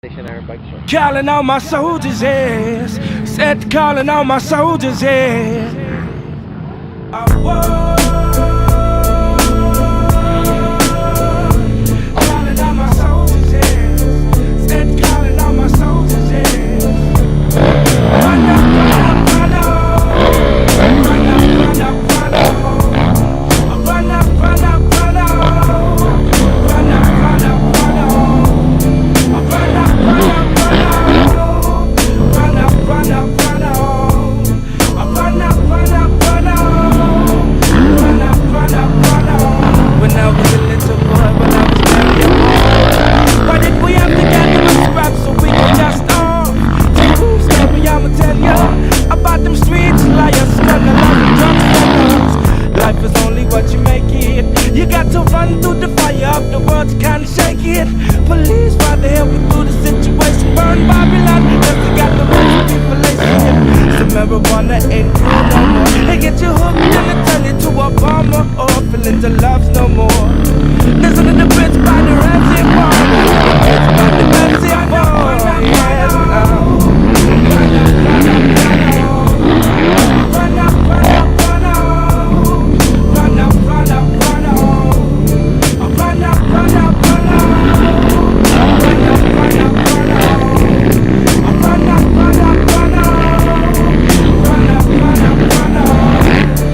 Calling all my soldiers, yes. Said calling all my soldiers, yes. Calling all my soldiers, yes. Said calling all my soldiers, yes. Run up, run up, run up. Run up, run up, run up. Run up, run up, run up. Run up, run up, run up. Run up, run up. When I was a little boy, when I was very young, why did we have to get in the scraps so we could just off? Too scary, I'ma tell ya about them streets, liars, scuttling, drugs, sellers. Life is only what you make it. You got to run through the fire of the world, you can't shake it. Police try to help me through the situation. Burn Babylon, cause they got the right people they shit. So marijuana ain't cool no more. They get you hooked and they turn you to a bomber. Or feeling the loves no more. Listen to the bridge by the reservoir. By the reservoir, yes, run up, run up, run up. Run up, run up, run up. Run up, run up, run up. Run up, run up, run up. Run up, run up, run up. Run up, run up, run up.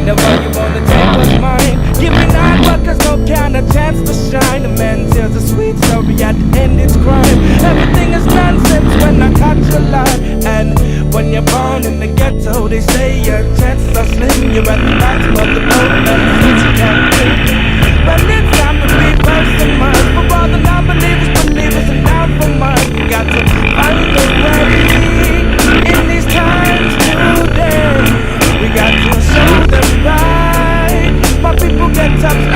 Never you wanna take what's mine. Give me 9 but there's no kind of chance to shine. A man tells a sweet story, at the end it's crime. Everything is nonsense when I catch a lie. And when you're born in the ghetto, they say your chances are slim. You're at the bottom of the boat, and since you can't win. But it's time to reverse the mind. For all the non-believers, believers, and down for mine. You got to find a way in these times today. We got to show them right. My people get tough and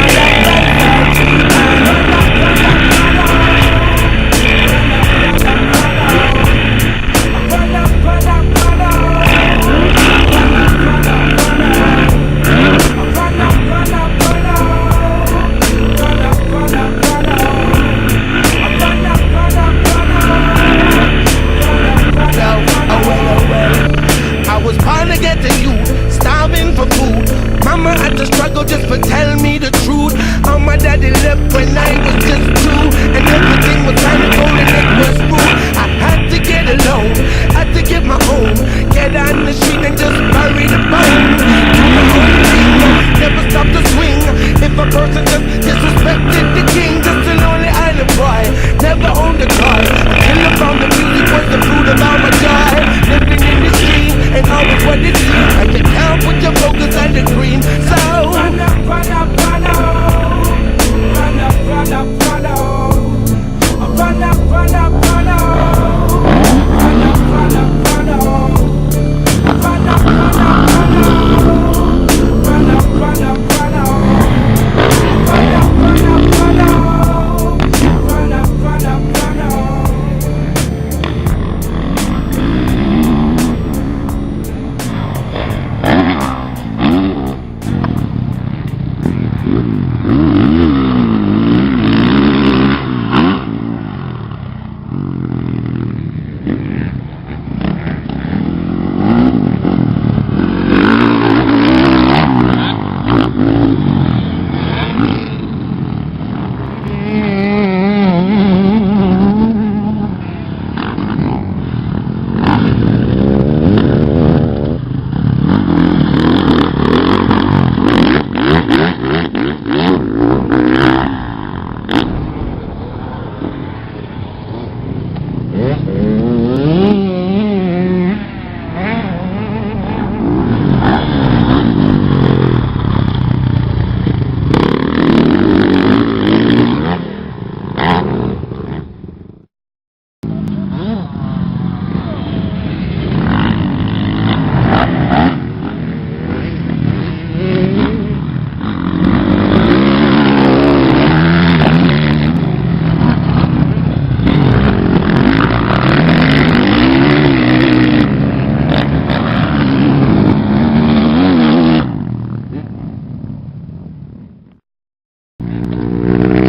I was born to get to you, starving for food. Mama had to struggle just for tell me the truth. How my daddy left when I was just 2, and everything was kind of cold and it was rude. I had to get alone, had to get my own. Get on the street and just bury the bone. Do my own thing, never stop to swing. If a person just disrespected the king, just a lonely island boy, never owned a car. Until I found the music was the fruit of all my joy. Living in the street and always what it seems. I can count with your focus and the green. So run up, run up, run up. Run up, run up, run up. Run up, run up, run up. Run up, run up, run up. Run up, run up, run up. Run up, run up, run up. Run up, run up, run up. Run up, run up, run up.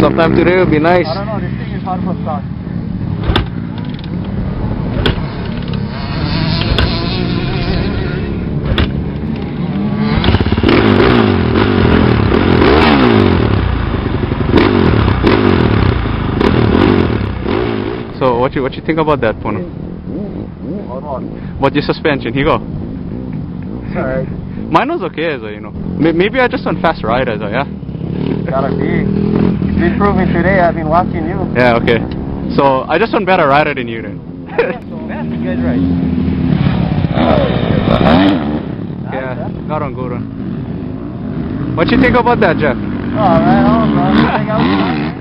Sometime today will be nice. I don't know, this thing is hard for start. what you think about that, Pono? What your suspension? Here go. It's alright. Mine was okay, so, you know. Maybe I just on fast riders, yeah. Gotta be. It's been proving today. I've been watching you. Yeah, okay. So I just on better rider than you then. You guys right. Yeah, got on good one. What you think about that, Jeff? Oh, right on, bro. I think I was